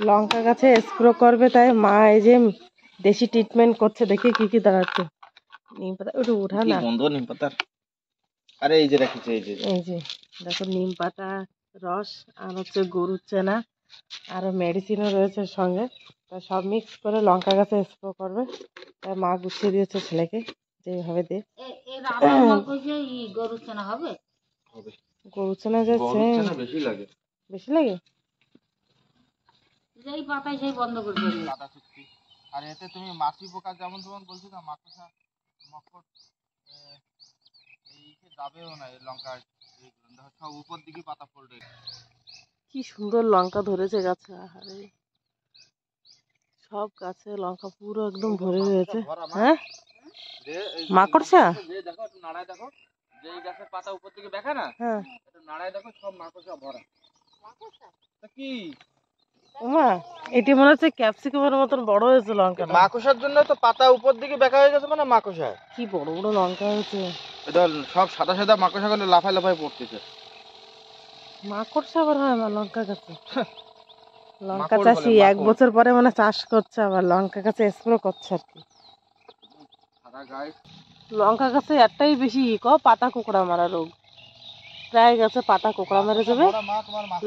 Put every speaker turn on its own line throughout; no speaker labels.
লঙ্কা গাছে স্প্রে করবে, তাই মা এই যে দেশি ট্রিটমেন্ট করছে। দেখি কি কি দাঁড়াচ্ছে। নিম পাতা ওটা উঠা না,
গন্ধ নিম পাতার। আরে এই যে রেখেছে, এই যে
দেখো নিম পাতা রস আর হচ্ছে গরুর চেনা আর মেডিসিনও রয়েছে সঙ্গে। তা সব মিক্স করে লঙ্কা গাছে স্প্রে করবে। তাই মা গুছিয়ে দিয়েছে ছেলেকে যেভাবে দে।
গরুর চেনা হবে,
গরুর চেনা যাচ্ছে
বেশি লাগে,
বেশি লাগে।
যেই পাতায় সেই বন্ধ করে দেবে।
আর এতে তুমি মাছি পোকা যেমন যেমন বলছো না, মাকড়সা মকর এই যাবেও না। এই লঙ্কা সব উপর দিকে পাতা পড়বে।
কি সুন্দর লঙ্কা ধরেছে গাছে। আরে সব গাছে লঙ্কা পুরো একদম ভরে রয়েছে। হ্যাঁ মাকড়সা,
দেখো একটু নাড়ায় দেখো, যে এই গাছের পাতা উপর দিকে দেখা না,
হ্যাঁ
একটু নাড়ায় দেখো, সব মাকড়সা ভরা। কি
ওমা, এটি মনে হচ্ছে ক্যাপসিকামের মতন বড় হয়েছে লঙ্কা।
মাকড়সার জন্য তো পাতা উপর দিকে বেঁকা হয়ে গেছে, মানে মাকড়সা
কি বড় বড় লঙ্কা হয়েছে।
এটা সব সাদা সাদা মাকড়সা গুলো লাফায় লাফায় পড়তেছে।
মাকড়সা আবার হয় আমার লঙ্কা গাছে। লঙ্কা চাষি 1 বছর পরে মানে চাষ করছে, আবার লঙ্কা গাছে স্প্রে করছে আর কি। লঙ্কা গাছে একটাই বেশি পাতা কোঁকড়া মারা রোগ। প্রায় গাছে পাতা কোঁকড়া মেরে যাবে।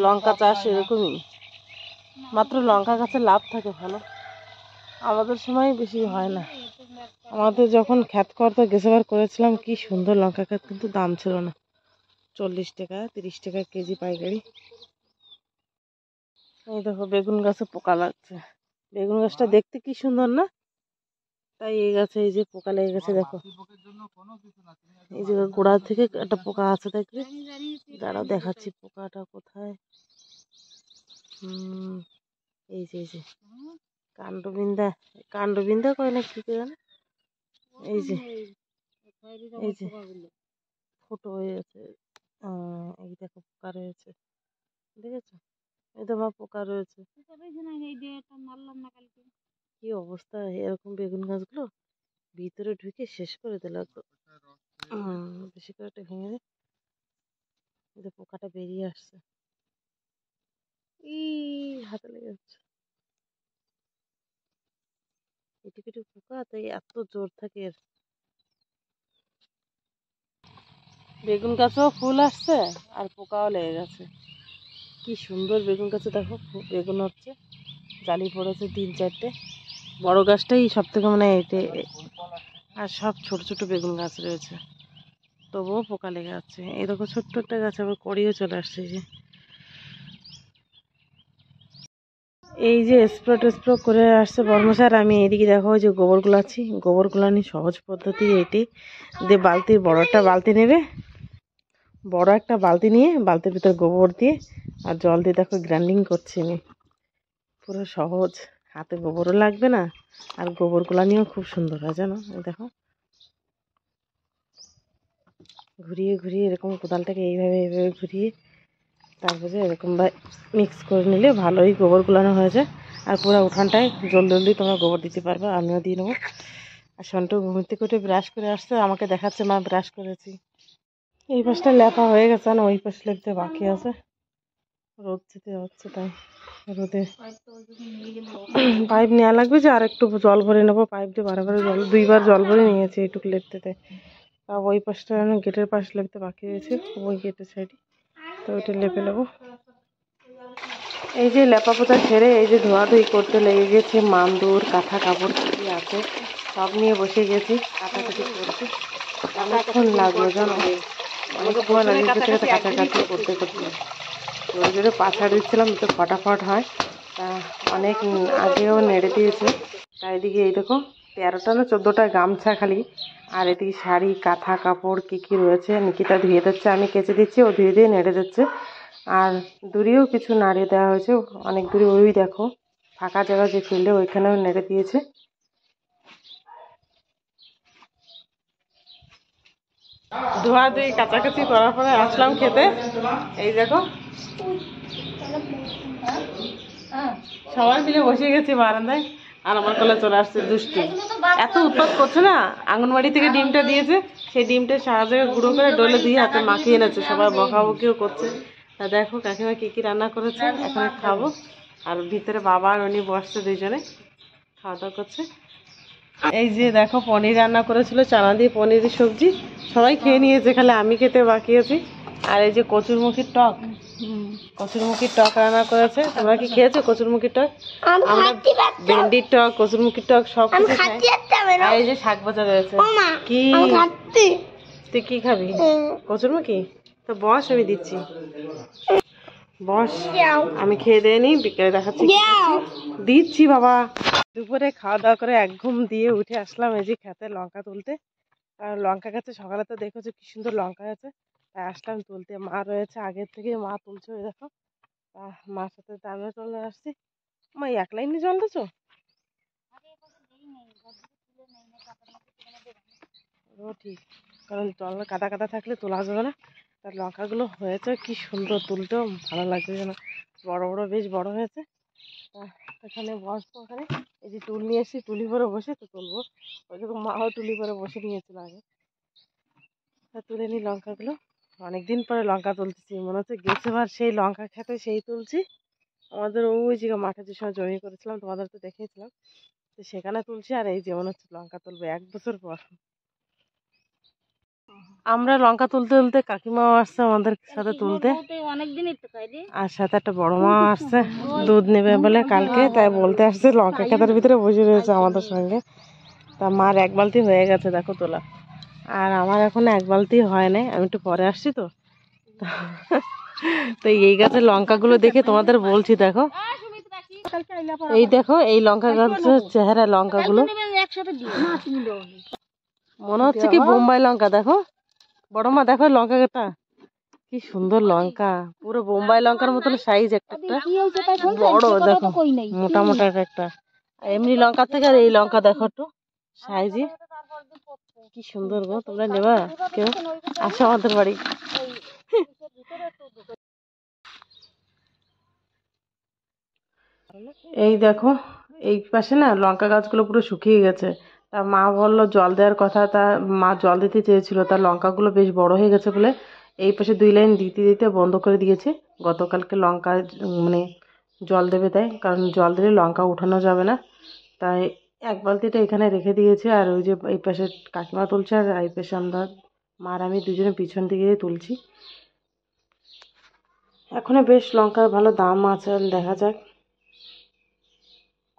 লঙ্কা চাষ এরকমই, মাত্র লঙ্কা গাছে লাভ থাকে ভালো। আমাদের সময় বেশি হয় না। আমাদের যখন খ্যাত করতে গেছেবার করেছিলাম, কি সুন্দর লঙ্কা খ্যাত, কিন্তু দাম ছিল না। 40 টাকা 30 টাকা কেজি পাইকারি। এই দেখো বেগুন গাছে পোকা লাগছে। বেগুন গাছটা দেখতে কি সুন্দর না, তাই এই গাছে এই যে পোকা লেগে গেছে। দেখো এই যে গোড়া থেকে একটা পোকা আছে, দেখবে। দাঁড়াও দেখাচ্ছি পোকাটা কোথায়। এই যে কাণ্ডবিন্দা, কাণ্ডবিন্দা কয় না কি জানে। এই যে ছোট হয়ে গেছে। এই দেখো পোকা রয়েছে, দেখেছো? এই তো পোকা রয়েছে। কি অবস্থা, এরকম বেগুন গাছগুলো ভিতরে ঢুকে শেষ করে দিল। বেশি করে একটা ভেঙে দে, পোকাটা বেরিয়ে আসছে। হাতে লেগে যাচ্ছে। এটুকু পোকা, তাই এত জোর থাকে এর। বেগুন গাছেও ফুল আসছে আর পোকাও লেগে গেছে। কি সুন্দর বেগুন গাছে দেখো বেগুন হচ্ছে, জালি পড়েছে 3-4টে। বড় গাছটাই সব থেকে মানে এতে, আর সব ছোট ছোট বেগুন গাছ রয়েছে, তবুও পোকা লেগে যাচ্ছে। এই দেখো ছোট্ট একটা গাছ আবার কড়িও চলে আসছে। এই যে স্প্রে করে আসছে বর্মশার। আমি এদিকে দেখো যে গোবর গুলাচ্ছি। গোবর গুলানি সহজ পদ্ধতি এটি। দিয়ে বালতির বড় একটা বালতি নেবে, বড় একটা বালতি নিয়ে বালতির ভিতরে গোবর দিয়ে আর জল দিয়ে দেখো গ্রাইন্ডিং করছি আমি। পুরো সহজ, হাতে গোবরও লাগবে না, আর গোবর গুলানিও খুব সুন্দর হয় জানো। দেখো ঘুরিয়ে ঘুরিয়ে এরকম কোদালটাকে এইভাবে এইভাবে ঘুরিয়ে তারপরে এরকম মিক্স করে নিলে ভালোই গোবর গুলানো হয়ে যায়। আর পুরো উঠানটায় জলদি তোমরা গোবর দিতে পারবে। আমিও দিয়ে নেবো। আর সন্টু ঘুম থেকে উঠে ব্রাশ করে আসছে, আমাকে দেখাচ্ছে মা ব্রাশ করেছি। এই পাশটা লেপা হয়ে গেছে না, ওই পাশ লেপতে বাকি আছে। রোদ যেতে হচ্ছে, তাই রোদে পাইপ নেওয়া লাগবে। যে আর একটু জল ভরে নেবো, পাইপ দিয়ে বারবার জল 2বার জল ভরে নিয়েছি এইটুকু লেপতে। তা ওই পাশটা গেটের পাশ লেপতে বাকি রয়েছে, ওই গেটের সাইডে, তো ওইটা লেপে নেবো। এই যে লেপা পোতা ছেড়ে এই যে ধোয়াধুয়ি করতে লেগে গেছে। মান্দুর কাঁথা কাপড় কি আছে সব নিয়ে বসে গেছি, কাটাকাটি করতে। অনেকক্ষণ লাগলো জানো, অনেক সময় লাগে কাছাকাছি করতে করতে। জোরে জোরে পাছা দিচ্ছিলাম তো ফটাফট হয়। তা অনেক আগেও নেড়ে দিয়েছে। তাই এদিকে এই দেখো 13টা না 14টা গামছা খালি, আর এদিকে শাড়ি কাঁথা কাপড় কি কি রয়েছে নিকিতা ধুয়ে দিচ্ছে, আমি কেচে দিচ্ছি, ও ধুয়ে দিয়ে নেড়ে দিচ্ছে। আর দূরেও কিছু নাড়িয়ে দেওয়া হয়েছে, অনেক দূরে। ওই দেখো ফাঁকা জায়গা যে ফিল্ডে, ওইখানেও নেড়ে দিয়েছে। ধোয়াধুয়ি কাছাকাছি করার পরে আসলাম খেতে। এই দেখো সবাই মিলে বসে গেছি বারান্দায়, আর আমার কোলে চলে আসছে দুষ্টু। এত উৎপাত করছে না, আঙ্গনবাড়ি থেকে ডিমটা দিয়েছে, সেই ডিমটা সারা জায়গায় গুঁড়ো করে ডলে দিয়ে হাতে মাখিয়ে এনেছে। সবাই বকাবকিও করছে, তা দেখো কাকিমা কি কি রান্না করেছে, এখন খাবো। আর ভিতরে বাবা আর উনি বসছে, দুইজনে খাওয়া দাওয়া করছে। এই যে দেখো পনির রান্না করেছিল, চানা দিয়ে পনিরের সবজি, সবাই খেয়ে নিয়েছে, খালি আমি খেতে বাকি আছি। আর এই যে কচুরমুখির টক, কচুরমুখির টক রান্না করেছে। তোমরা কি খেয়েছো কচুরমুখির টক? আমরা ভেন্ডির টক, কচুরমুখির টক সব কিছু খাই। আর এই যে শাক ভাজা রয়েছে। কি তুই কি খাবি? কচুরমুখি? তো বস, আমি দিচ্ছি, বস। আমি খেয়ে দিয়ে নি, বিকেলে দেখাচ্ছি কি করছি। দিচ্ছি বাবা। দুপুরে খাওয়া দাওয়া করে এক ঘুম দিয়ে উঠে আসলাম এই যে খেতে লঙ্কা তুলতে। কারণ লঙ্কা গাছে সকালে তো দেখেছো কি সুন্দর লঙ্কা আছে, তাই আসলাম তুলতে। মা রয়েছে আগের থেকে, মা তুলছে, ওই দেখো। মার সাথে আমিও চলে আসছি। মা এক লাইনে জল দিছো? ও ঠিক, কারণ জল কাদা কাদা থাকলে তোলা যাবে না। তার লঙ্কাগুলো হয়েছে কি সুন্দর, তুলতেও ভালো লাগছে যেন, বড় বড়, বেশ বড় হয়েছে। তা এখানে বসবো, ওখানে এই যে টুল নিয়ে এসেছি, টুলি পরে বসে তো তুলবো। ওই যখন মাও টুলি পরে বসে নিয়েছিল আগে, তা তুলে নিই লঙ্কাগুলো। অনেকদিন পরে লঙ্কা তুলতেছি, মনে হচ্ছে গেছেবার সেই লঙ্কা খেতে সেই তুলছি। আমাদের ওই যে মাঠে যে সময় জমি করেছিলাম তোমাদের তো দেখিয়েছিলাম, তো সেখানে তুলছি। আর এই যে মনে হচ্ছে লঙ্কা তুলবো 1 বছর পর। আমরা লঙ্কা তুলতে তুলতে কাকিমাও আসছে আমাদের সাথে তুলতে, আর সাথে একটা বড় মা আসছে দুধ নেবে বলে কালকে, তাই বলতে আসছে। লঙ্কা খেতের ভিতরে বসে রয়েছে আমাদের সঙ্গে। তা মার 1 বালতি হয়ে গেছে দেখো তোলা, আর আমার এখন 1 বালতি হয় নাই, আমি একটু পরে আসছি তো। তো এই গাছের লঙ্কাগুলো দেখে তোমাদের বলছি, দেখো এই দেখো এই লঙ্কা গাছের চেহারা, লঙ্কাগুলো মনে হচ্ছে কি বোম্বাই লঙ্কা। দেখো বড় মা, দেখো লঙ্কাটা কি সুন্দর লঙ্কা, পুরো বোম্বাই লঙ্কার মতন সাইজ, একটা বড় দেখো, মোটা মোটা একটা। এমনি লঙ্কা থেকে আর এই লঙ্কা দেখো একটু সাইজে কি সুন্দর গো। তোমরা নেবা কেউ? আসো আমাদের বাড়ি। এই দেখো এই পাশে না লঙ্কা গাছগুলো পুরো শুকিয়ে গেছে। তা মা বললো জল দেওয়ার কথা, তা মা জল দিতে চেয়েছিল, তার লঙ্কাগুলো বেশ বড় হয়ে গেছে বলে এই পাশে 2 লাইন দিতে দিতে বন্ধ করে দিয়েছে। গতকালকে লঙ্কা মানে জল দেবে, তাই, কারণ জল দিলে লঙ্কা উঠানো যাবে না, তাই 1 বালতিটা এখানে রেখে দিয়েছে। আর ওই যে এই পাশে কাকিমা তুলছে, আর এই পাশে আমরা মার আমি দুজনে পিছন দিকে তুলছি। এখনো বেশ লঙ্কার ভালো দাম আছে, দেখা যাক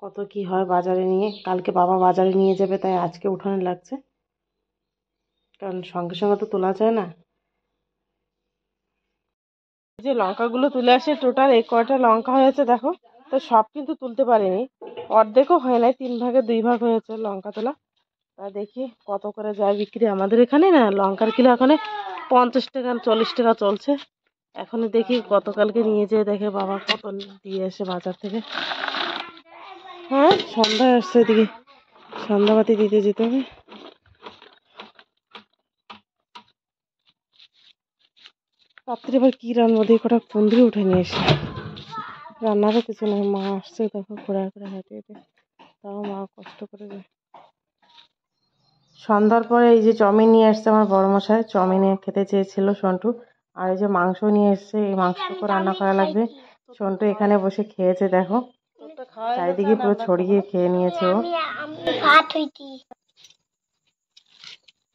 কত কি হয় বাজারে নিয়ে। কালকে বাবা বাজারে নিয়ে যাবে, তাই আজকে উঠানে লাগছে, কারণ সঙ্গে সঙ্গে তো তোলা যায় না। যে লঙ্কাগুলো তুলে আসে টোটাল এই কয়টা লঙ্কা হয়েছে দেখো, তো সব কিন্তু তুলতে পারিনি, অর্ধেকও হয় নাই, 3 ভাগে 2 ভাগ হয়েছে লঙ্কা তোলা। তা দেখি কত করে যায় বিক্রি। আমাদের এখানে না লঙ্কার কিলো এখানে 50 টাকা 40 টাকা চলছে। এখন দেখি গতকালকে নিয়ে যেয়ে দেখে বাবা কত দিয়ে আসে বাজার থেকে। হ্যাঁ সন্ধ্যা আসছে, এদিকে সন্ধ্যাবাতি দিতে যেতে হবে। রাত্রে আবার কি রান্না, দিয়ে কটা কুন্দ্রি উঠে নিয়ে এসে, রান্নারও কিছু নেই। মা আসছে দেখো ঘোরা করে হেঁটে হেঁটে, তাও মা কষ্ট করে যায়। সন্ধ্যার পরে এই যে চাউমিন নিয়ে আসছে আমার বড় মশাই, চাউমিনে খেতে চেয়েছিল সন্টু। আর এই যে মাংস নিয়ে এসছে, এই মাংসটুকু রান্না করা লাগবে। সন্টু এখানে বসে খেয়েছে দেখো, চারিদিকে পুরো ছড়িয়ে খেয়ে নিয়েছে ও।